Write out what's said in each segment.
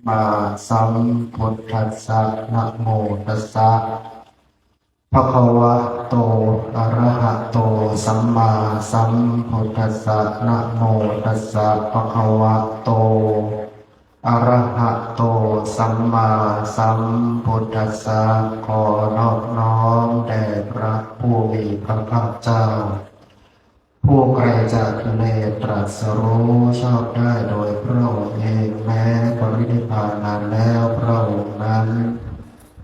มาสัมพุทธัสสะนะโมตัสสะภะคะวะโตอะระหะโตสัมมาสัมพุทธัสสะนะโมตัสสะภะคะวะโตอะระหะโตสัมมาสัมพุทธัสสะขอนอบน้อมแด่พระผู้มีพระภาคเจ้าผู้ไกลจากกิเลสตรัสรู้ชอบได้โดยพระองค์เองแม้ปรินิพพานนานแล้วพระองค์นั้น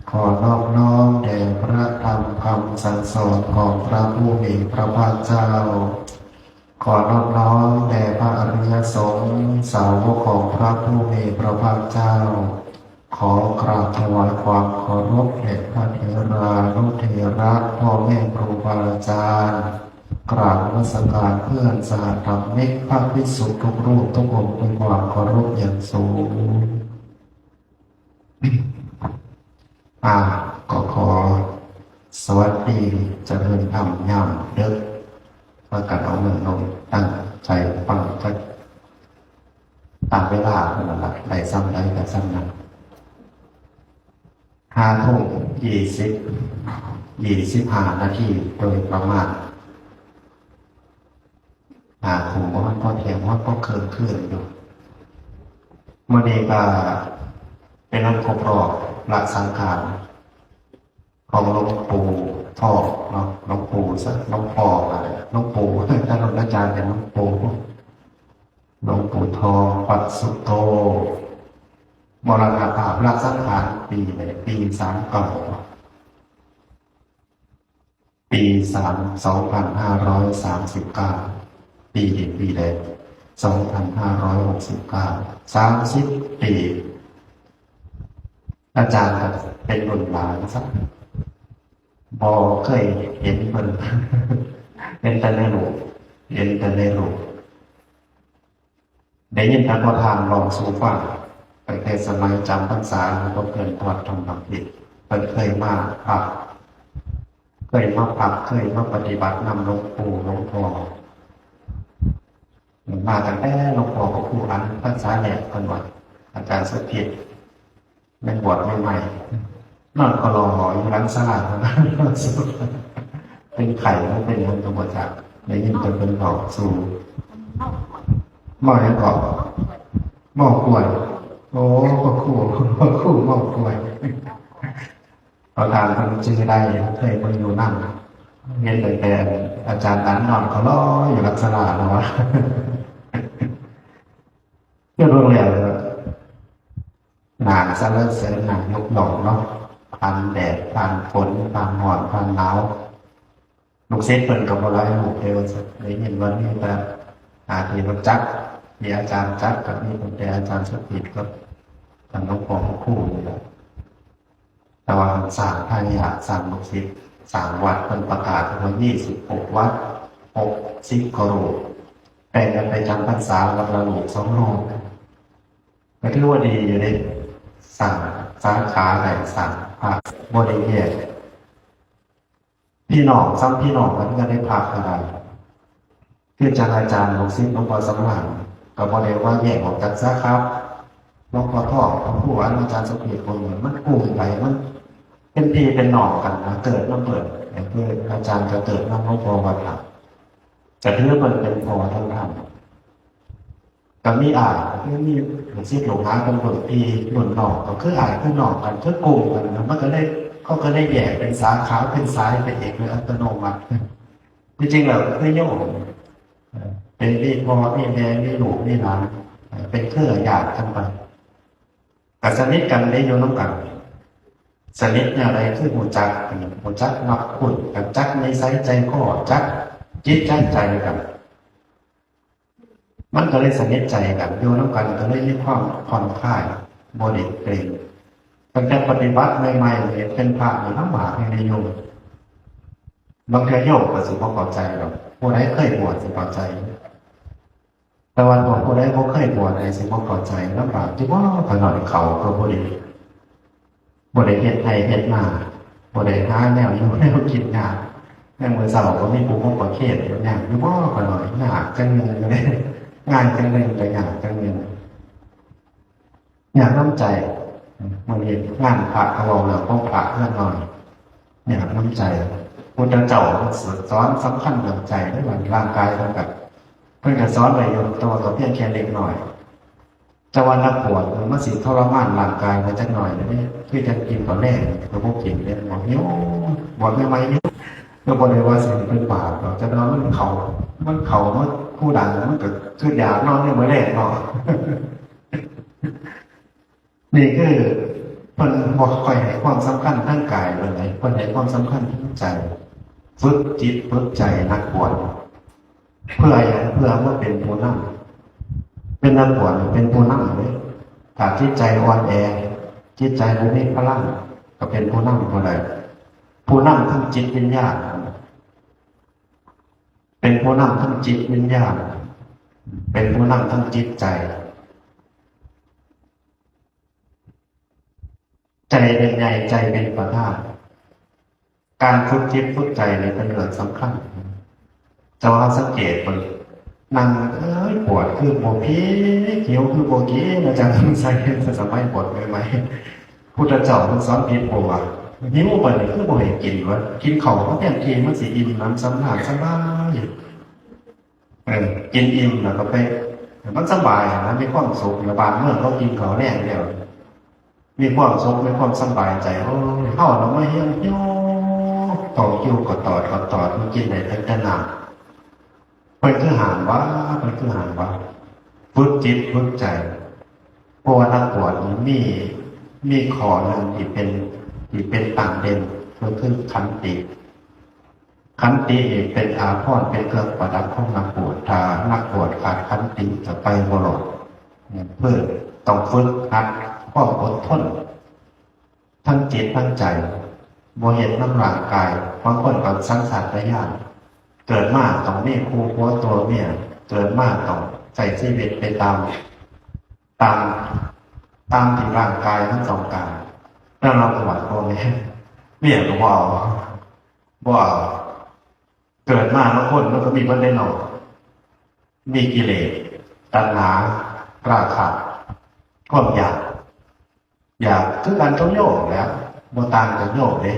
ขอนอบน้อมแด่พระธรรมคำสั่งสอนของพระผู้มีพระภาคเจ้าขอนอบน้อมแด่พระอริยสงฆ์สาวกของพระผู้มีพระภาคเจ้าขอกราบถวายความเคารพแด่พระเถรานุเถระพ่อแม่ครูบาอาจารย์กราบนมัสการเพื่อนสหธรรมิกพระภิกษุทุกรูปทุกองค์ด้วยความเคารพอย่างสูงก็ขอสวัสดีเจริญธรรมยามเด็กว่ากันเอาเงินลงตั้งใจฟังก็ตามเวลาเป็นหลักได้ซ้ำได้แต่ซ้ำนั้น5 ทุ่ม 25 นาทีโดยประมาณผมว่าพอเทียมว่าก็เคินขึ้นอยู่เมื่อนี้ก็เป็นวันครบรอบละสังขารของหลวงปู่พ่อเนาะหลวงปู่ซะหลวงพ่ออะไรหลวงปู่ท่านอาจารย์เป็นหลวงปู่ทองปัสสุโตมรณภาพละสังขารปีไหนปี2539ปีแรก2569 30 ปีอาจารย์ก็เป็นรุ่นหลานสักบอเคยเห็นมันเป็นแต่ในรูปได้ยินทางพอทางลองสู่ฟังไปแต่สมัยจำพรรษาก็เกินตรวจทำบังผิดเป็นเคยมาพักเคยมาปฏิบัตินำหลวงปู่หลวงพ่อมาตั้งแต่หลวงพ่อกับครูอันพรรษาแหลกคนวัดอาจารย์สุภิตในบวชใหม่ๆนอนก็รออยู่ร้านสลัดนะเป็นไข่แล้วเป็นคนตัวจากในยิ่งเป็นหลอกสู่หม้อยังเกาะหม้อกล้วยโอ้พ่อคู่หม้อกล้วยประธานคนชื่อได้เคยไปอยู่นั่งเรียนแต่อาจารย์อันนอนเขาล้ออยู่รักษณะนะวะเรื่องเรียนหนาซะเลิศเสริมหนังยกหลงเนาะผ่านแดดผ่านฝนผ่านหอนผ่านหนาวลูกเซตเปิดกับอะไรลูกเดียวได้ยินวันนี้แต่ที่มันจักมีอาจารย์จักกับมีผมแต่อาจารย์สุภิตก็ทำน้องปองคู่อยู่แล้วแต่ว่าสร้างพายาสร้างลูกศิษย์สร้างวัดเป็นประกาศว่า26 วัด60 กว่ารูปแบ่งกันไปจำพรรษาวันละรูป2 รูปก็ถือว่าดีอยู่ในสั่งสาขาไหนสั่งพระบริเวณพี่น้องซ้ำพี่น้องกันก็ได้พักอะไรคืออาจารย์ลูกศิษย์หลวงพ่อสมานกับบริเวณว่าแยกออกจากซะครับหลวงพ่อทองหลวงปู่อาจารย์สุภิตคนเหมือนมันกลุ่มไปมันเป็นพี่เป็นน้องกันนะเกิดมาเปิดเพื่ออาจารย์จะเกิดมาหลวงพ่อวัดหลักแต่ที่มันเป็นพอทั้งทำก็มีมีศิษย์หลวงพ่อเป็นคนพี่หนุนนอกก็คือคือน้องกันคือกลุ่มกันนะมันก็ได้แยกเป็นสาขาเป็นสายเป็นเอกเลยอัตโนมัติจริงๆแล้วคือโยมเป็นพี่พ่อพี่แม่พี่ลูกพี่หลานเป็นเครือญาติกันไปแต่สนิทกันได้โยนน้ำกันสนิทอะไรคือหูจักมักขุ่นกับจักในไซใจข้อจักจิตใจกันมันก็เลยสนิทใจกันโยนน้ำกันก็เลยมีความผ่อนคลายบริเกรงตั้งแต่ปฏิบัติใหม่ๆเลยเป็นพระมีน้ำหมาในโยมบางทีโยมก็สิบ่เข้าใจหรอกผู้ใดเคยบวชสิเข้าใจแต่วันของผู้ใดบ่เคยบวชเลยสิบ่เข้าใจลำบากที่ว่าขนาดเขาก็บ่ได้เฮ็ดไทยเฮ็ดนาบ่ได้หาแนวอยู่แนวกินยากแม่มือเสาก็มีปูพกประเทศอย่างอยู่บ่ขนาดหนักจังเลยงานจังเลยแต่อย่างจังเลย อยากน้ำใจมันเห็นงานพระเขาบอกแล้วต้องพระเพื่อนหน่อยอยากน้ำใจพุทธเจ้าสอนสำคัญเรื่องใจด้วยว่าร่างกายมันแบบเพื่อนจะสอนไว้โยมตัวกับเพียงแค่เล็กหน่อยจะวันนักปวดมันสิทรมานร่างกายมันจะหน่อยนะเนี่ยคือจะกินตอนแรกเราพวกกินเนี่ยบอกนิ้วบอกไม่ไหมนิ้วเราบอกเลยว่าสิ่งเป็นบาปเราจะนอนมันเข่ามันผู้ดังมันก็คืออยากนอนเนี่ยเมื่อแรกเนาะ นี่คือเพิ่นบอกคอยให้ความสำคัญทั้งกายเลยเพิ่นให้ความสำคัญทั้งใจฝึกจิตฝึกใจนักบวชเพื่ออย่างเพื่อว่าเป็นผู้นำเป็นนักบวชเป็นผู้นำเลยถ้าจิตใจอ่อนแอจิตใจไม่มีพลังก็เป็นผู้นำผู้ใดผู้นำทั้งจิตวิญญาณเป็นผู้นำทั้งจิตวิญญาณเป็นผู้นำทั้งจิตใจใจเป็นใหญ่ใจเป็นประธานการฝึกจิตฝึกใจเนี่ยเป็นเรื่องสำคัญจะว่าสังเกตมันนั่งปวดคือโบพีเขียวคือโบกี้อาจารย์ใส่สมัยปวดไหมพุทธเจ้าท่านสอนผิดโบว่าหิวไปนี่คือโบให้กินวะกินเข่าก็แทนทีมันสิอิ่มน้ำสำราญสบายกินอิ่มแล้วก็ไปมันสบายนะมีความสุขระบาดเมื่อเขากินเขาแน่เดียวมีความสุขมีความสบายใจโอ้ยเข้าเราไม่เฮี้ยงโย่ต่อคิวก็ต่อมันกินได้ทั้งแต่หนักเป็นคือหานว่าฝึกจิตฝึกใจเพราะว่านักบวชมีขอหนึ่งที่เป็นต่างเด่นก็คือขันติเป็นอาภรณ์เป็นเครื่องประดับของนักบวชถ้านักบวชขาดขันติจะไปบรอดเพื่อต้องฝึกหัดความอดทนทั้งจิตทั้งใจบ่เห็นน้ำร่างกายบางคนก็สังสารญาณเกิดมาต้องมีครูผัวตัวเมียเกิดมาต้องใส่ชีวิตไปตามที่ร่างกายทั้งสองกายแล้วเราประวัติพวกนี้เมียก็บ่เอาเกิดมาแล้วคนมันก็มีประเด็นหนอกมีกิเลสตัณหาราคะความอยากคือการต้องโยกแล้วโบตานกับโยกเลย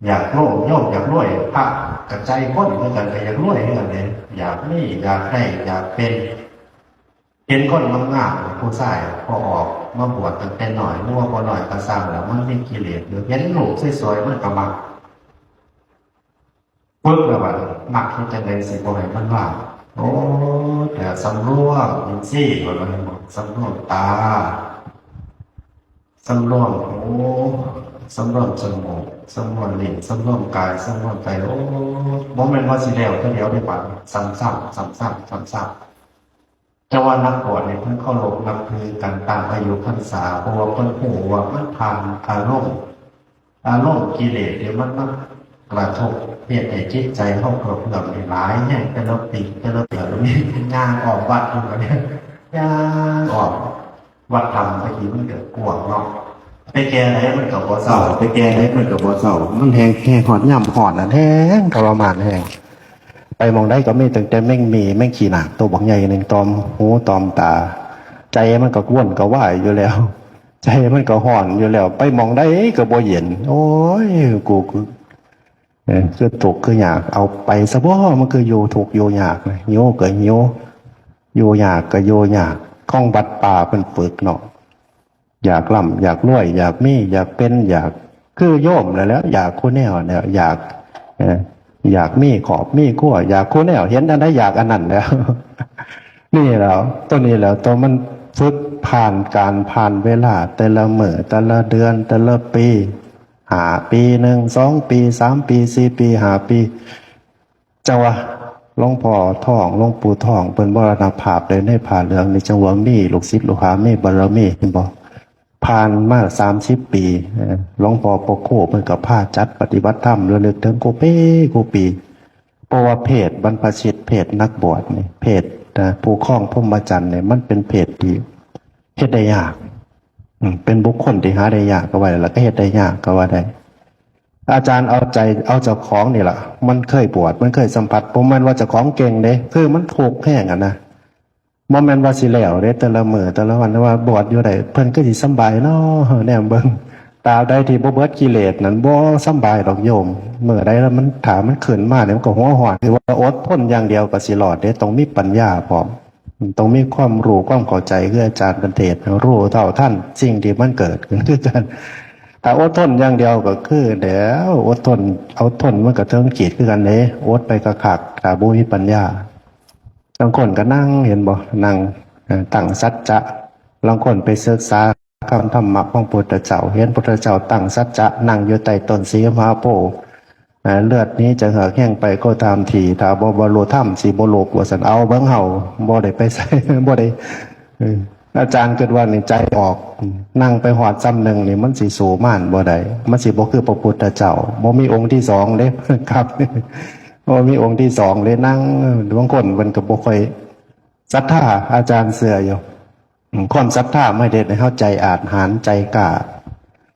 อยากโลภโยกอยากรวยพระกับใจพ้นเหมือนกันแต่อยากรวยเหมือนกันเลยอยากนี่อยากได้อยากเป็นเห็นคนงามๆผู้ชายพอออกมาบวชตั้งแต่หน่อยมั่วพอหน่อยก็สร้างแล้วมันมีกิเลสอยู่เห็นลูกสวยๆมันก็มักปึ๊บแล้วว่ามักที่จะเป็นสิบอยมันว่าโอ้แต่สำรวมอินทรีย์มันบอกสำรวมตาสำรวมหูสำรวมจมูกสำรวมลิ้นสำรวมกายสำรวมใจโอ้บ่แม่นว่าสิแล้วก็เดี๋ยวได้ปานซ้ำแต่ว่านักบวชเนี่ยเพิ่นเข้าลงนับถือกันตามอายุพรรษาเพราะว่าเพิ่นฮู้ว่ามันผ่านอารมณ์กิเลสเดี๋ยวมันกระทบเพียรให้จิตใจเฮากระเพื่อมหลายแห่งแต่ละปีแต่ละเดือนนี่ย่างออกวัดอยู่เนี่ยย่างออกวัดทำไปกี่มันเกิดกวงเนาะไปแก่ไหนมันกับบ่เศร้าไปแก่ไหนมันกับบ่เศร้ามันแห้งหอดย่ำหอดน่ะแห้งทรมานแห้งไปมองได้ก็มีตั้งแต่แม่งขี้หนักตัวบักใหญ่หนึ่งตอมหูตอมตาใจมันก็ก้วนก็ว่ายอยู่แล้วใจมันก็ห่อนอยู่แล้วไปมองได้ก็บ่เย็นโอ้ยกูคือตกคืออยากเอาไปซะบ่มันคือโยถูกโยอยากเลยโยก็โยอยากก็โยอยากข้องบัดป่าเป็นฝึกเนาะอยากล่ำอยากรวยอยากมีอยากเป็นอยากคือโยมแล้วอยากคู่แนวเนี่ยอยากมีขอบมีขั้วอยากคู่แนวเห็นอันใดอยากอันนั้นแล้ว นี่แล้วตัวนี้แล้วตัวมันฝึกผ่านเวลาแต่ละมื้อแต่ละเดือนแต่ละปีปีหนึ่ง2 ปี3 ปี4 ปี5 ปีเจ้าว่าหลวงพ่อท่องหลวงปู่ท่องเป็นมรณภาพเลยในผ่าเหลืองในจังหวะมีลูกศิษย์ลูกหามีบารมีเห็นบ่ผ่านมา30 ปีหลวงพ่อปกโคเพิ่นก็พาจัดปฏิบัติธรรมระลึกถึงกูปีเพราะว่าเพศบรรพชิตเพศนักบวชนี่เพศผู้ครองพรหมจรรย์เนี่ยมันเป็นเพศที่เฮ็ดได้ยากเป็นบุคคลที่หาได้ยากก็ว่าแล้วก็เฮ็ดได้ยากก็ว่าได้อาจารย์เอาเจ้าของนี่แหละมันเคยบวชมันเคยสัมผัสผมมันว่าเจ้าของเก่งเด้คือมันถูกแห้งอ่ะนะ บ่แม่นว่าสิแล้วเด้แต่ละมื้อแต่ละวันแต่ว่าบวชอยู่ได้เพิ่นก็สิสำบายเนาะแนมเบิ่งตราบใดที่บ่เบิดกิเลสนั้นบ่สำบายดอกโยมมื้อใดแล้วมันถ้ามันขึ้นมาเนี่ยมันก็หัวร้อนคือว่าอดทนอย่างเดียวก็สิรอดเด้ต้องมีปัญญาพร้อมต้องมีความรู้ความเข้าใจคืออาจารย์เป็นเทศน์รู้เท่าทันสิ่งที่มันเกิดขึ้นคือกันถ้าอดทนอย่างเดียวก็คือเดี๋ยวอดทนเอาทนมันก็เทิงขีดคือกันเด้อดไปคักๆถ้าบ่มีปัญญา บางคนก็นั่งเห็นบ่นั่งตั้งสัจจะบางคนไปศึกษาคำธรรมะของพุทธเจ้าเห็นพุทธเจ้าตั้งสัจจะนั่งอยู่ใต้ต้นสีมหาโพธิ์เลือดนี้จะเหือกแห้งไปก็ตามทีถ้าบ่บรรลุธรรมสิบ่โลภว่าซั่นเอาเบิ่งเฮาบ่ได้ไปใส่ บ่ได้เอออาจารย์เกิดว่านี่ใจออกนั่งไปหอดซ้ำหนึ่งนี่มันสิสูม่านบ่ได้มันสิบ่คือพระพุทธเจ้าบ่มีองค์ที่สองเด้ ครับ โอ้มีองค์ที่สองเลยนั่งบางคนมันก็บ่ค่อยศรัทธาอาจารย์เสืออยู่ความศรัทธาไม่ได้ให้เข้าใจอาจหารใจกล้า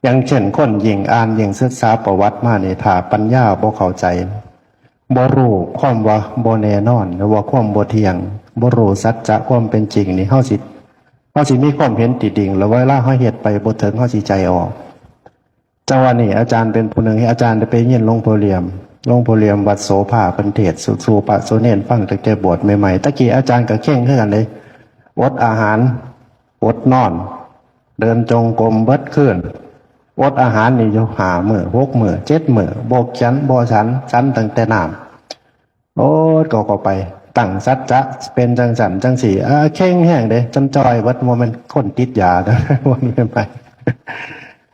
อย่างเช่นคนยิงอ่านยิงศึกษาประวัติมาเนี่ยถ้าปัญญาบ่เข้าใจบ่รู้ความว่าบ่แน่นอนหรือว่าความบ่เที่ยงบ่รู้สัจจะความเป็นจริงนี่เฮาสิมีความเห็นติดิ่งแล้วเวลาเฮาเฮ็ดไปบ่ถึงเฮาสิใจออกจังหวะนี้อาจารย์เป็นผู้หนึ่งที่อาจารย์ได้ไปเรียนหลวงพ่อเหลี่ยมวัดโสภาเป็นเทศสู่ปะโสเนนฟังตั้งแต่บวชใหม่ๆตะกี้อาจารย์ก็เข่งขึ้นกันเลยอดอาหารอดนอน เดินจงกรมเบิดขึ้นอดอาหารนี่อยู่5 มื้อ6 มื้อ7 มื้อโบกฉันบ่ฉันตั้งแต่น้ำโอ้ก็ไปตั้งสัจจะเป็นจังสันจังสีเข่งแห้งเด้จำจอยวัดว่ามันคนติดยานะวันนี้ไป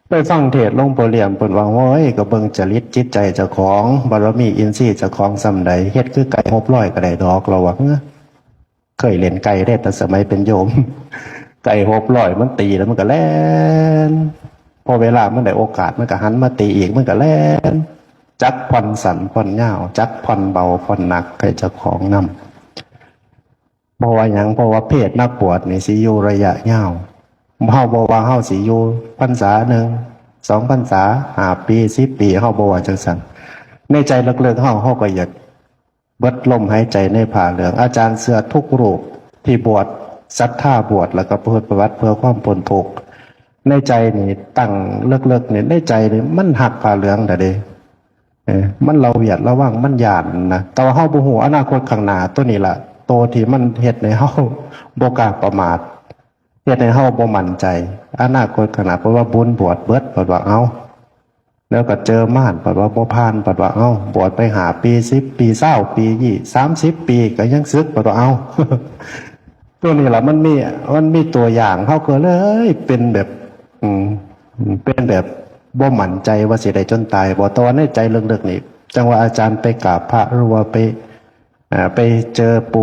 ไปฟังเทศน์หลวงปู่เหลี่ยมเปิ่นว่าโอ้ยก็เบิ่งจริตจิตใจเจ้าของบารมีอินทรีย์เจ้าของส่ำใดเฮ็ดคือไก่ฮบร้อยก็ได้ดอกเราว่าเคยเล่นไก่ได้แต่สมัยเป็นโยม ไก่ฮบร้อยมันตีแล้วมันก็แล่นพอเวลามันได้โอกาสมันก็หันมาตีอีกมันก็แล่นจักผ่อนสันผ่อนยาวจักผ่อนเบาผ่อนหนักให้เจ้าของนำเพราะว่าหยังเพราะว่าเพศนักบวชนี่สิอยู่ระยะยาวเฮาบอกว่าเฮาสิอยู่พรรษาหนึ่ง2 พรรษา5 ปี10 ปีเฮาบอกว่าจังซั่นในใจลึกๆเฮาก็อยากเบิดลมหายใจในผ้าเหลืองอาจารย์เสื้อทุกรูปที่บวชศรัทธาบวชแล้วก็เพื่อประวัติเพื่อความพ้นทุกข์ในใจนี่ตั้งลึกๆนี่ในใจนี่มันหักผ้าเหลืองแต่เด้มันเราเวียดระวังมันหยาดนะแต่ว่าเฮาบ่ฮู้อนาคตข้างหน้าตัวนี้ล่ะโตที่มันเฮ็ดให้เฮาบ่กล้าประมาทเฮ็ดให้เฮาบ่มั่นใจอนาคตขนาดเพราะว่าบุญบวชเบิดเปิดว่าเอาแล้วก็เจอม่านเปิดว่าบ่ผ่านเปิดว่าเอาบวชไป5 ปี10 ปี20 ปี30 ปีก็ยังซึกเปิดว่าเอา ตัวนี้ล่ะมันมีตัวอย่างเฮาก็เลยเป็นแบบเป็นแบบบ่มั่นใจว่าสิได้จนตายบ่ตอนในใจลึกๆนี่จังว่าอาจารย์ไปกราบพระหรือว่าไปเจอปู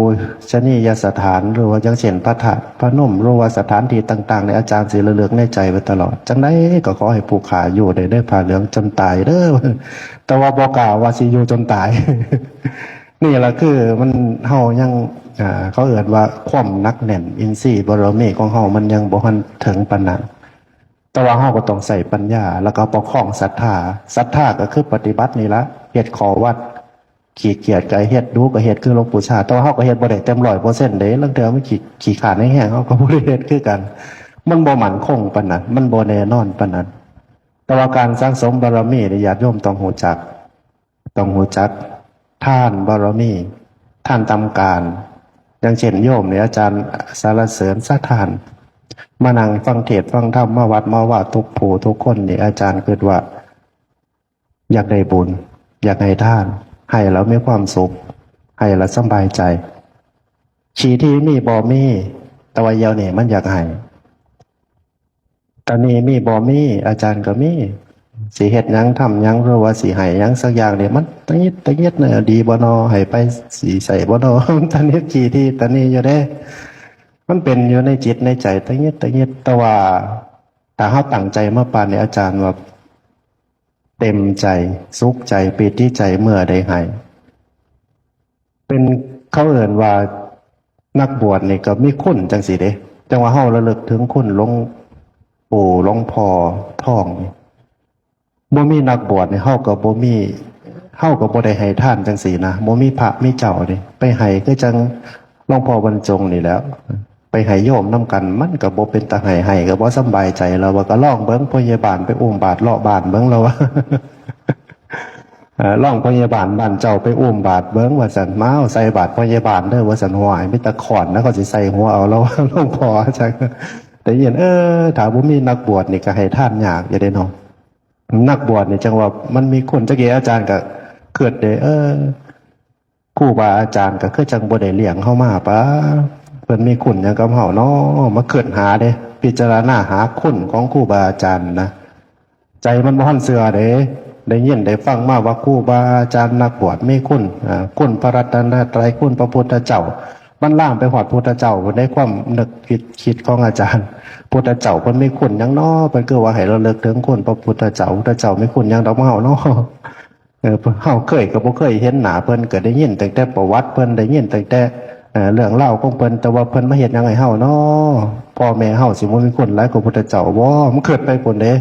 ชนียสถานหรือว่าอย่างเช่นพระธาตุพระนมหรือว่าสถานที่ต่างๆในอาจารย์สิระลึกในใจไว้ตลอดจังไดก็ขอให้ผู้ขาอยู่ได้ผ้าเหลืองจนตายเด้อแต่ว่าบ่กล่าวว่าสิอยู่จนตาย นี่แหละคือมันเฮายังเขาเอ่ยว่าความนักแน่นอินทรีย์บารมีของเฮามันยังบ่ทันถึงปานนั้นแต่ว่าเฮาก็ต้องใส่ปัญญาแล้วก็ประคองศรัทธาก็คือปฏิบัตินี่ละเฮ็ดขอวัดขี้เกียจก็เฮ็ดดูก็เฮ็ดคือหลวงปู่ชาแต่ว่าเฮาก็เฮ็ดบ่ได้เต็ม100%เด้ลางเทื่อมันขี้ขาดในแห้งเฮาก็บ่ได้เฮ็ดคือกันมันบ่มั่นคงปานนั้นมันบ่แน่นอนปานนั้นแต่ว่าการสร้างสมบารมีนี่ญาติโยมต้องรู้จักทานบารมีท่านทำการอย่างเช่นโยมเนี่ยอาจารย์สารเสริญสะทานมานั่งฟังเทศน์ฟังธรรมมาวัดมาว่าทุกผู้ทุกคนนี่อาจารย์เกิดว่าอยากได้บุญอยากให้ทานให้แล้วมีความสุขให้แล้วสบายใจชีที่มีบ่มีแต่ว่าเยาเนี่ยมันอยากให้ตอนนี้มีบ่มีอาจารย์ก็มีสิเฮ็ดหยังทำหยังหรือว่าสิให้หยังสักอย่างเนี่ยมันตะยิดเนี่ยดีบ่นอให้ไปสิใส่บ่นอ ตอนนี้ชีที่ตอนนี้อยู่ได้มันเป็นอยู่ในจิตในใจตะยิดแต่ว่าถ้าเฮาตั้งใจมาปานนี้อาจารย์ว่าเต็มใจสุขใจปิติใจเมื่อได้ให้เป็นเขาเอ่ยว่านักบวชนี่ก็มีคุณจังสิเด้จังว่าเฮาระลึกถึงคุณหลวงปู่หลวงพ่อท่องบ่มีนักบวชนี่เฮาก็บ่ได้ให้ทานจังซี่นะบ่มีพระมีเจ้านี่ไปให้คือจัง หลวงพ่อบรรจงนี่แหล้ว ไปให้โยมนำกันมันก็บ่เป็นตาให้ก็บ่สำบายใจแล้วว่าก็ลองเบิ่งพยาบาลไปอุ้มบาตรเลาะบ้านเบิ่งแล้วว่า ลองพยาบาลบ้านเจ้าไปอุ้มบาตรเบิ่งว่าซั่นมาเอาใส่บาตรพยาบาลเด้อว่าซั่นหวายมีตะขอนแล้วก็สิใส่หัวเอาแล้ว ว่าหลวงพ่อจังแต่ยินถ้าบ่มีนักบวชนี่ก็ให้ทานยากอย่าได้เนาะนักบวชนี่จังว่ามันมีคนจักเกอาจารย์ก็เกิดได้ครูบาอาจารย์ก็คือจังบ่ได้เลี้ยงเฮามาปะเพิ่นมีคุณหยังกับเฮาเนาะมาเกิดหาเด้พิจารณาหาคุณของครูบาอาจารย์นะใจมันบ่ทันเชื่อเด้ได้ยินได้ฟังมาว่าครูบาอาจารย์นักบวชมีคุณคุณพระรัตนตรัยคุณพระพุทธเจ้ามันล่ามไปหอดพุทธเจ้าเพิ่นได้ความนึกคิดของอาจารย์พุทธเจ้าเพิ่นมีคุณหยังเนาะเพิ่นคือว่าให้เราเลิกถึงคุณพระพุทธเจ้าพุทธเจ้ามีคุณหยังดอกเฮาเนาะเฮาเคยก็บ่เคยเห็นหน้าเพิ่นก็ได้ยินแต่ประวัติเพิ่นได้ยินแต่เรื่องเล่าของเพิ่นแต่ว่าเพิ่นมาเฮ็ดหยังให้เฮาเนาะพ่อแม่เฮาสิบ่มีคุณหลายกว่าพุทธเจ้าบ่มันเกิดไปพุ่นเด้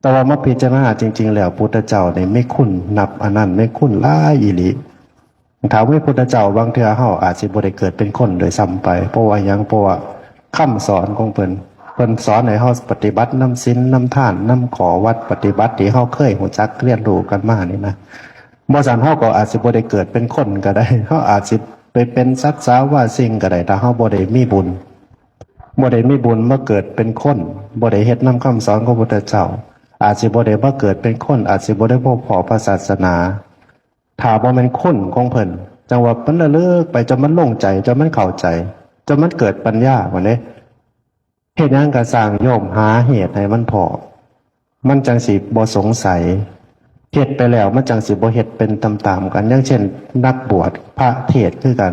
แต่ว่ามาพิจารณาจริงๆแล้วพุทธเจ้านี่ไม่คุณนับอันนั้นไม่คุณหลายอีหลีถามว่าพุทธเจ้าบางเทื่อเฮาอาจสิบ่ได้เกิดเป็นคนโดยซ้ำไปเพราะว่าหยังเพราะว่าคำสอนของเพิ่นสอนให้เฮาปฏิบัตินำศีลนำทานนำขอวัดปฏิบัติที่เฮาเคยรู้จักเรียนรู้กันมานี่นะบ่ซั่นเฮาก็อาจสิบ่ได้เกิดเป็นคนก็ได้เฮาอาจสิไปเป็นสัตว์สาวว่าสิ่งก็ได้ถ้าเฮาบ่ได้มีบุญบ่ได้มีบุญมาเกิดเป็นคนบ่ได้เฮ็ดนำคำสอนของพุทธเจ้าอาจสิบ่ได้มาเกิดเป็นคนอาจสิบ่ได้พบพอพระศาสนาถ้าบ่แม่นคนของเพิ่นจังว่ามันละเลิกไปจนมันลงใจจนมันเข้าใจจนมันเกิดปัญญาว่าเด้เฮ็ดหยังก็สร้างโยมหาเหตุให้มันพอมันจังสิบ่สงสัยเฮ็ดไปแล้วมันจังสิบ่เฮ็ดเป็นตามๆกันอย่างเช่นนักบวชพระเทศน์คือกัน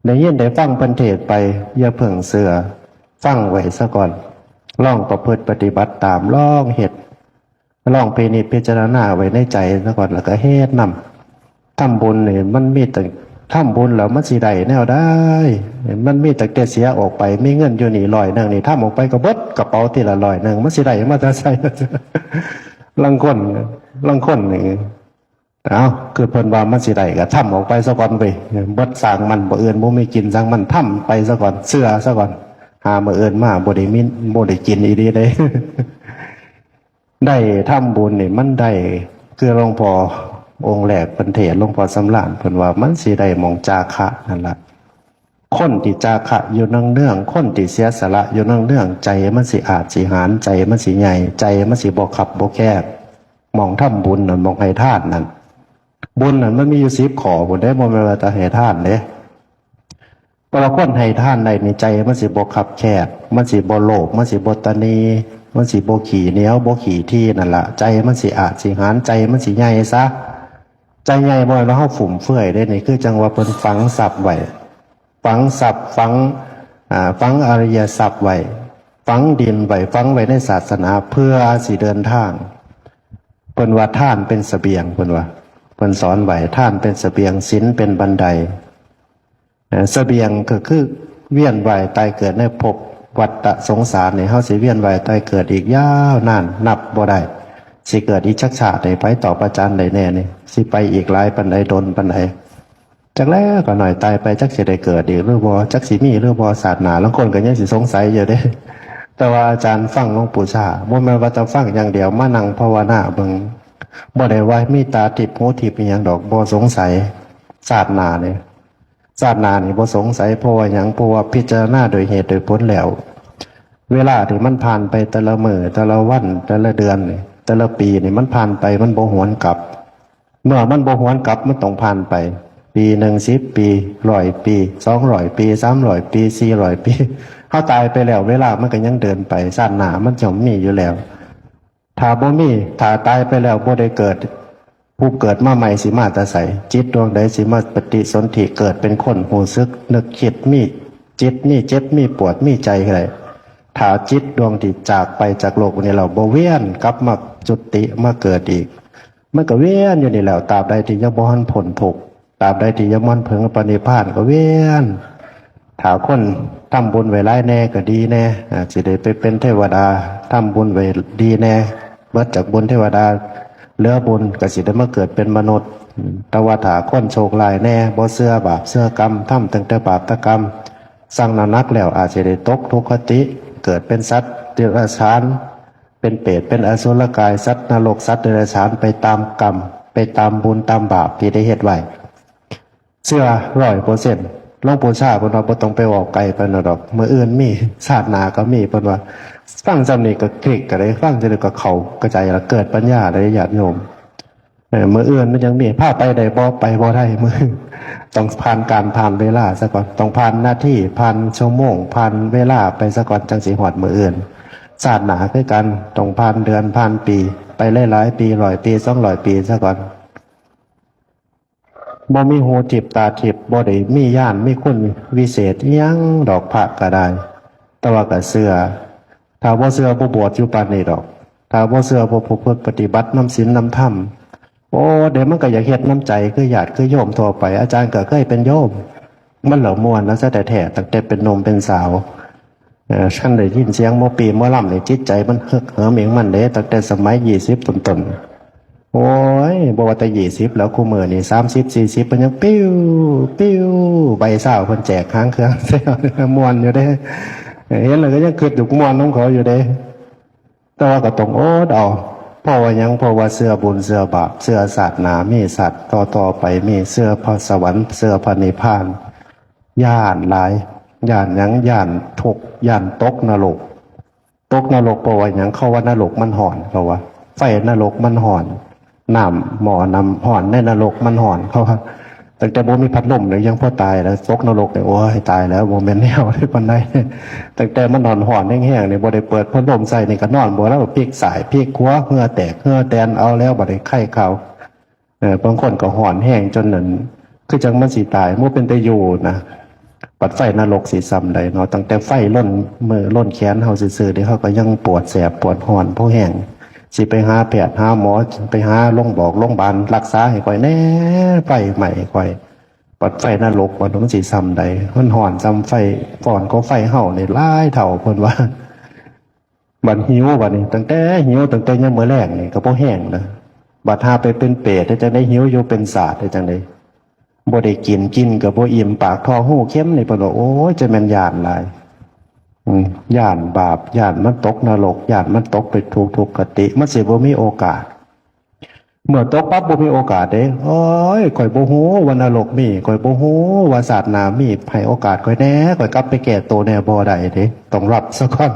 ได้ยินได้ฟังเพิ่นเทศน์ไปอย่าเพิ่งเชื่อฟังไว้ซะก่อนลองประพฤติปฏิบัติตามลองเฮ็ดลองพิจารณาไว้ในใจซะก่อนแล้วก็เฮ็ดนำทำบุญนี่มันมีแต่ทำบุญแล้วมันสิได้แนวได้มันมีแต่เสียออกไปมีเงินอยู่นี่100นึงนี่ทำออกไปก็เบิดกระเป๋าทีละ100นึงมันสิได้มาแต่ไสลางคนนี่คือเพิ่นว่ามันสิได้ก็ทำออกไปซะก่อนเว้ยบ่สร้างมันบ่อื่นบ่มีกินสร้างมันทำไปซะก่อนเชื่อซะก่อนหามื้ออื่นมาบ่ได้มีบ่ได้กินอีหลีเด้ ได้ทำบุญนี่มันได้คือหลวงพ่อองค์แรกเพิ่นเทศน์หลวงพ่อสำราญเพิ่นว่ามันสิได้หม่องจาคะนั่นล่ะคนที่จาคะอยู่เนืองๆคนที่เสียสละอยู่เนืองๆใจมันสิอาจสิหารใจมันสิใหญ่ใจมันสิบ่คับบ่แคบหม่องทำบุญนั่นหม่องให้ทานนั่นบุญนั่นมันมีอยู่10ข้อบ่ได้บ่แม่นว่าแต่ให้ทานเด้เพราะว่าคนให้ทานได้ในใจมันสิบ่คับแคบมันสิบ่โลภมันสิบ่ตนีมันสิบ่ขี้เหนียวบ่ขี้ที่นั่นล่ะใจมันสิอาจสิหารใจมันสิใหญ่ซะใจใหญ่บ่แล้วเฮาฟุ่มเฟือยได้นี่คือจังว่าเพิ่นฝังทรัพย์ไว้ฝังทรัพย์ฝังอริยทรัพย์ไว้ฝังดินไว้ฝังไว้ในศาสนาเพื่อสิเดินทางเพิ่นว่าทานเป็นเสบียงเพิ่นว่าเพิ่นสอนไว้ทานเป็นเสบียงศีลเป็นบันไดเสบียงก็คือเวียนว่ายตายเกิดในภพวัฏสงสารนี่เฮาสิเวียนว่ายตายเกิดอีกยาวนานนับบ่ได้สิเกิดอีกชักชาติใดไปต่อประจันใดแน่นี่สิไปอีกหลายปานใดดนปานใดจักแล้วก็หน่อยตายไปจักสิได้เกิดอีกหรือบ่จักสิมีหรือบ่ศาสนาบางคนก็ยังสิสงสัยอยู่เด้แต่ว่าอาจารย์ฟังหลวงปู่ชาบ่แม่นว่าจะฟังอย่างเดียวมานั่งภาวนาเบิ่งบ่ได้ว่ามีตาทิพย์หูทิพย์อีหยังดอกบ่สงสัยศาสนานี่ศาสนานี่บ่สงสัยเพราะว่าหยังเพราะว่าพิจารณาโดยเหตุโดยผลแล้วเวลาที่มันผ่านไปแต่ละมื้อแต่ละวันแต่ละเดือนนี่แต่ละปีนี่มันผ่านไปมันบ่หวนกลับเมื่อมันบ่หวนกลับมันต้องผ่านไปปีหนึ่ง10 ปี100 ปี200 ปี300 ปี400 ปีเฮาตายไปแล้วเวลามันก็ยังเดินไปชาติหน้ามันจะมีอยู่แล้วถ้าบ่มีถ้าตายไปแล้วบ่ได้เกิดผู้เกิดมาใหม่สิมาแต่ไสจิตดวงใดสิมาปฏิสนธิเกิดเป็นคนรู้สึกนึกคิดมีจิตมีเจ็บมีปวดมีใจอะไรถ้าจิตดวงที่จากไปจากโลกนี้เราบ่เวียนกลับมาจุติมาเกิดอีกมันก็เวียนอยู่นี่แล้วตราบใดที่ยังบ่ทันพ้นทุกข์ตราบใดที่ยังมันถึงปณิพพานก็เวียนถ้าคนทำบุญไว้หลายแน่ก็ดีแน่สิได้ไปเป็นเทวดาทำบุญไว้ดีแน่เบิดจากบุญเทวดาเหลือบุญก็สิได้มาเกิดเป็นมนุษย์ แต่ว่าถ้าคนโชคลายแน่บ่เชื่อบาปเชื่อกรรมทำตั้งแต่บาปตะกรรมสั่งน้ำหนักแล้วอาจจะได้ตกทุกขติเกิดเป็นสัตว์เดรัจฉานเป็นเปรตเป็นอสุรกายสัตว์นรกสัตว์เดรัจฉานไปตามกรรมไปตามบุญตามบาปที่ได้เฮ็ดไว้เชื่อ100%หลวงปู่ชาเพิ่นว่าบ่ต้องไปออกไกลปานนั้นดอกมื้ออื่นมีชาติหน้าก็มีเพิ่นว่าฟังจำนี้ก็คลิกก็ได้ฟังจังได๋ก็เข้ากระจายแล้วเกิดปัญญาได้ญาติโยมมื้ออื่นมันยังมีพาไปได้บ่ไปบ่ได้มื้อต้องผ่านการผ่านเวลาซะก่อนต้องผ่านนาทีผ่านชั่วโมงผ่านเวลาไปซะก่อนจังสิฮอดมื้ออื่นชาติหน้าคือกันต้องผ่านเดือนผ่านปีไปหลายๆปี100ปี200ปีซะก่อนบ่มีหูทิพตาทิพบ่ได้มีญาณมีคุณวิเศษอิหยังดอกพระก็ได้แต่ว่าก็เชื่อถ้าบ่เชื่อบ่บวชอยู่ปานนี้ดอกถ้าบ่เชื่อบ่ประพฤติปฏิบัตินำศีลนำธรรมโอ้เดี๋ยวมันก็อยากเฮ็ดน้ำใจคือญาติคือโยมทั่วไปอาจารย์ก็เคยเป็นโยมมันเหล่ามวนแล้วซะแต่แท้ตั้งแต่เป็นหนุ่มเป็นสาวฉันได้ยินเสียงหมอปีหมอลำในจิตใจมันฮึกเหิมเองมันเด้ตั้งแต่สมัย20ต้นๆโอ้ยบ่ว่าแต่20แล้วคู่มื้อนี่30 40มันยังปิ้วปิ้วใบเศร้าเพิ่นแจกค้างเครื่องแซวม่วนอยู่เด้เห็นแล้วก็ยังคิดอยู่ม่วนของเขาอยู่เด้แต่ว่าก็ต้องโอ้ดเอาเพราะว่าหยังเพราะว่าเสื้อบุญเสื้อบาปเสื้อศาสนามีสัตว์ต่อไปมีเสื้อพระสวรรค์เสื้อพระนิพพานย่านหลายย่านหยังย่านทุกข์ย่านตกนรกเพราะว่าหยังเขาว่านรกมันห่อนเขาว่าไฟนรกมันห่อนน้ำหม้อน้ำห่อนในนรกมันห่อนเขาว่าตั้งแต่บ่มีพัดลมเลยยังพอตายแล้วตกนรกเนี่ยโอ้ยตายแล้วบ่แม่นแนวได้ปานใดตั้งแต่มันนอนห่อนแห้งๆนี่บ่ได้เปิดพัดลมใส่นี่ก็นอนบ่แล้วพลิกสายพลิกขวาเหงื่อแตกเหงื่อแตนเอาแล้วบ่ได้ไข้เขาบางคนก็ห่อนแห้งจนนั้นคือจังมันสิตายบ่เป็นแต่อยู่นะปัดไฟนรกสิซ้ำใดเนาะตั้งแต่ไฟล้นมือล้นแขนเฮาซื่อๆนี่เฮาก็ยังปวดแสบปวดห่อนเพราะแห้งสิไปหาแพทย์หาหมอไปหาโรงพยาบาลรักษาให้ข่อยแน่ไฟใหม่ข่อยปัดไฟนรกว่ามันสิซ้ำใดมันห่อนซ้ำไฟก่อนก็ไฟเฮานี่หลายเท่าเพิ่นว่าบัดหิวบัดนี้ตั้งแต่หิวตั้งแต่ยามมื้อแรกนี่ก็บ่แห้งนะบัดหาไปเป็นเปรตจังได๋หิวอยู่เป็นศาสตร์จังได๋บ่ได้กินก็บ่อิ่มปากท้องหูเข้มนี่เพิ่นว่าโอ้ยจะแม่นย้านหลายย้านบาปย้านมันตกนรกย้านมันตกไปทุกขติมันสิบ่มีโอกาสเมื่อตกปั๊บบ่มีโอกาสเด้โอ้ยข่อยบ่ฮู้ว่านรกมีข่อยบ่ฮู้ว่าศาสนามีให้โอกาสข่อยแน่ข่อยกลับไปแก้ตัวแน่บ่ได้เด้ต้องรับซะก่อน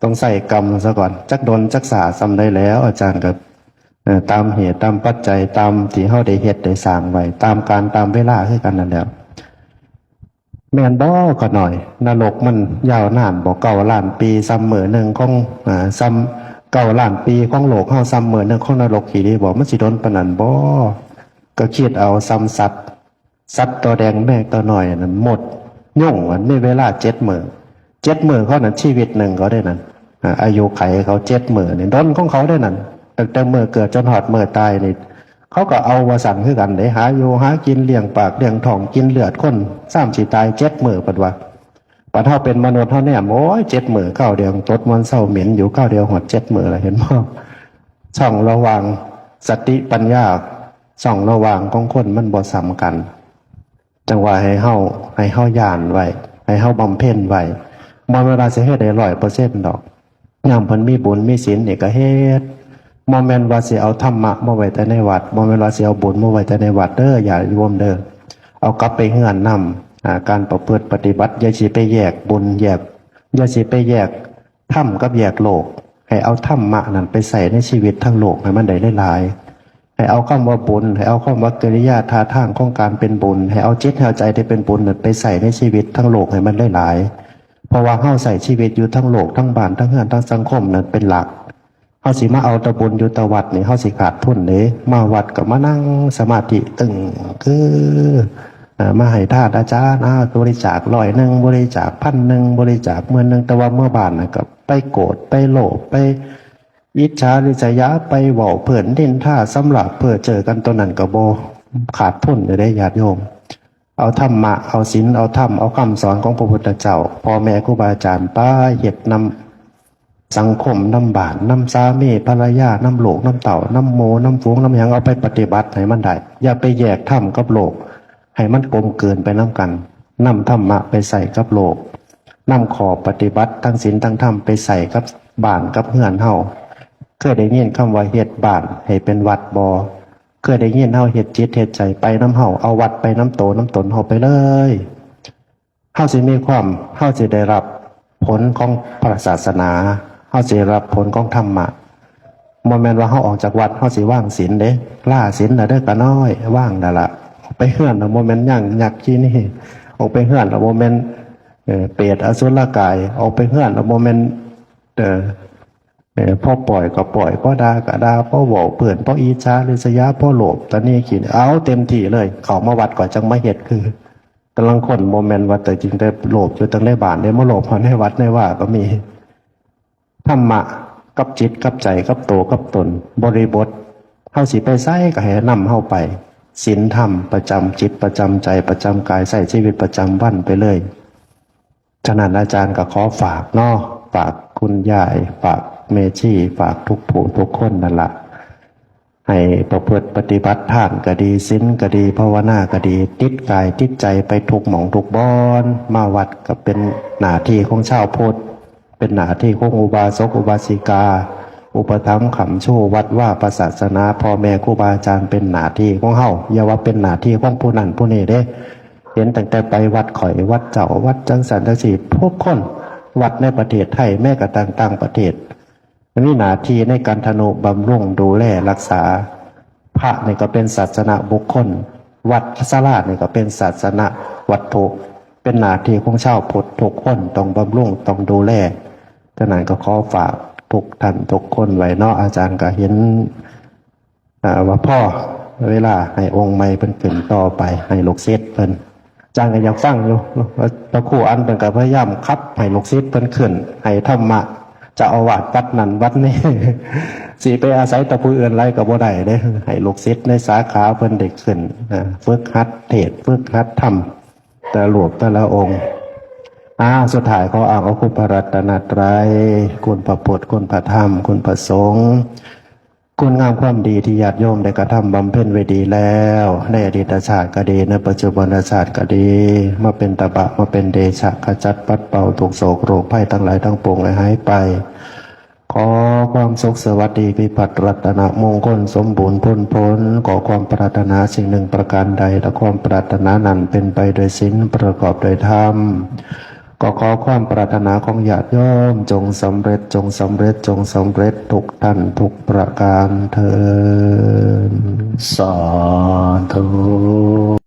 ต้องใส่กรรมซะก่อนจักดลจักษาซ้ำได้แล้วอาจารย์ก็ตามเหตุตามปัจจัยตามที่เฮาได้เฮ็ดได้สร้างไว้ตามการตามเวลาคือกันนั่นแหละแม่นบ่ก็หน่อยนรกมันยาวนานบ่9ล้านปีซ้ำมื้อนึงของซ้ำ9ล้านปีของโลกเฮาซ้ำมื้อนึงของนรกขี้ดีบ่มันสิโดนปานนั้นบ่ก็คิดเอาซ้ำสัตว์ตัวแดงแม่ตัวน้อยนั่นหมดยุ่งอันมีเวลา7มื้อเขานั้นชีวิตหนึ่งเขาได้นั่นอายุไขเขา7มื้อนี่ดนของเขาได้นั่นตั้งแต่มื้อเกิดจนฮอดมื้อตายนี่เขาก็เอาว่าสั่นคือกันได้หาอยู่หากินเลี้ยงปากเลี้ยงท้องกินเลือดคน3สิตาย7มื้อเพิ่นว่าปัดเฮาเป็นมนุษย์เฮาแนมโอ้ย7มื้อ9เดือนตดมันเศร้าเหม็นอยู่9เดือนฮอด7มื้อล่ะเห็นบ่ช่องระหว่างสติปัญญาช่องระหว่างของคนมันบ่ซ้ำกันจังว่าให้เฮาย่านไว้ให้เฮาบำเพ็ญไว้บ่เวลาสิเฮ็ดได้ 100% ดอกยามเพิ่นมีบุญมีศีลนี่ก็เฮ็ดบ่แม่นว่าสิเอาธรรมะมาไว้แต่ในวัดบ่แม่นว่าสิเอาบุญมาไว้แต่ในวัดเด้ออย่าโยมเด้อเอากลับไปเฮือนนำการประพฤติปฏิบัติอย่าสิไปแยกบุญแยกอย่าสิไปแยกธรรมกับแยกโลกให้เอาธรรมะนั้นไปใส่ในชีวิตทั้งโลกให้มันได้หลายๆให้เอาคำว่าบุญให้เอาคำว่ากิริยาท่าทางของการเป็นบุญให้เอาจิตเอาใจที่เป็นบุญนั้นไปใส่ในชีวิตทั้งโลกให้มันหลายๆเพราะว่าเฮาใส่ชีวิตอยู่ทั้งโลกทั้งบ้านทั้งเฮือนทั้งสังคมนั้นเป็นหลักเฮาสิมาเอาตะบุญอยู่ตะวัดนี่เฮาสิขาดทุนเด้มาวัดก็มานั่งสมาธิตึงคือมาให้ทานอาจารย์บริจาค100บริจาค1,000บริจาค10,000แต่ว่าเมื่อบ้านน่ะก็ไปโกรธไปโลภไปอิจฉาริษยาไปเว้าเพิ่นนินทาสำหรับเพื่อเจอกันตัวนั้นก็บ่ขาดทุนได้ญาติโยมเอาธรรมะเอาศีลเอาธรรมเอาคำสอนของพระพุทธเจ้าพ่อแม่ครูบาอาจารย์ป้าเฮ็ดนำ สังคมน้ำบาทน้ำสามีภรรยาน้ำโลกน้ำเต่าน้ำโมน้ำฟูงน้ำหยังเอาไปปฏิบัติให้มันได้อย่าไปแยกธรรมกับโลกให้มันกลมเกินไปน้ำกันนำธรรมะไปใส่กับโลกนำขอปฏิบัติทั้งศีลทั้งธรรมไปใส่กับบ้านกับเฮือนเฮาเคยได้ยินคำว่าเฮ็ดบ้านให้เป็นวัดบ่เคยได้ยินเฮาเฮ็ดจิตเฮ็ดใจไปน้ำเฮาเอาวัดไปน้ำโตน้ำตนเฮาไปเลยเฮาสิมีความเฮาสิได้รับผลของพระศาสนาเฮาสิรับผลของธรรมะบ่แม่นว่าเฮาออกจากวัดเฮาสิว่างศีลเด้ล่าศีลน่ะเด้อกะน้อยว่างนั่นล่ะไปเฮือนน่ะบ่แม่นหยังยักษ์ที่นี่ออกไปเฮือนน่ะบ่แม่นเปรตอสุรกายออกไปเฮือนน่ะบ่แม่นพ่อปล่อยก็ปล่อยพ่อด่าก็ด่าพ่อเว้าเปื้อนพ่ออีจาริษยาพ่อโลภตะนี่ขี้เอาเต็มที่เลยเข้ามาวัดก่อนจังมาเฮ็ดคือกำลังคนบ่แม่นว่าแต่จริงได้โลภอยู่ตั้งในบ้านได้มาโลภพอในวัดในว่าก็มีธรรมะกับจิตกับใจกับโตกับตนบริบทเฮาสิไปไสก็ให้นำเฮาไปศีลธรรมประจำจิตประจำใจประจำกายใส่ชีวิตประจำวันไปเลยฉะนั้นอาจารย์ก็ขอฝากเนาะฝากคุณยายฝากเมชีฝากทุกผู้ทุกคนนั่นล่ะให้ประพฤติปฏิบัติทานก็ดีศีลก็ดีภาวนาก็ดีติดกายติดใจไปทุกหม่องทุกบอนมาวัดก็เป็นหน้าที่ของชาวพุทธเป็นหน้าที่ของอุบาสกอุบาสิกาอุปถัมภ์ขำชูวัดว่าศาสนาพ่อแม่ครูบาอาจารย์เป็นหน้าที่ของเฮาอย่าว่าเป็นหน้าที่ของผู้นั้นผู้นี้เด้เห็นตั้งแต่ไปวัดข่อยวัดเจ้าวัดจังสันตสีทุกคนวัดในประเทศไทยแม้กระทั่งต่างประเทศมีหน้าที่ในการทนุบำรุงดูแลรักษาพระนี่ก็เป็นศาสนาบุคคลวัดศาลานี่ก็เป็นศาสนาวัตถุเป็นหน้าที่ของชาวพุทธทุกคนต้องบำรุงต้องดูแลฉะนั้นก็ขอฝากทุกท่านทุกคนไว้เนาะอาจารย์ก็เห็นว่าพ่อเวลาให้องค์ใหม่เพิ่นขึ้นต่อไปให้ลูกศิษย์เพิ่นอาจารย์ก็ยังฟังอยู่ว่าพระครูอันเพิ่นก็พยายามคับให้ลูกศิษย์เพิ่นขึ้นให้ธรรมะจะเอาวัดวัดนั้นวัดนี้ สิไปอาศัยแตะผู้อื่นไรก็บ่ได้เด้ให้ลูกศิษย์ในสาขาเพิ่นได้ขึ้นฝึกหัดเทศน์ฝึกหัดธรรมแต่หลวงแต่ละองค์สุดท้ายเขาอ้างเอาคุณพระรัตนตรัยคุณพระพุทธคุณพระธรรมคุณพระสงฆ์คุณงามความดีที่ญาติโยมได้กระทำบำเพ็ญไว้ดีแล้วในอดีตชาติก็ดีในปัจจุบันชาติก็ดีมาเป็นตบะมาเป็นเดชะขจัดปัดเป่าทุกโศกโรคภัยทั้งหลายทั้งปวงให้หายไปขอความสุขสวัสดีพิพัฒน์รัตนมงคลสมบูรณ์พ้นขอความปรารถนาสิ่งหนึ่งประการใดและความปรารถนานั้นเป็นไปโดยศีลประกอบโดยธรรมก็ขอความปรารถนาของญาติโยมจงสำเร็จจงสำเร็จจงสำเร็จทุกท่านทุกประการเถิดสาธุ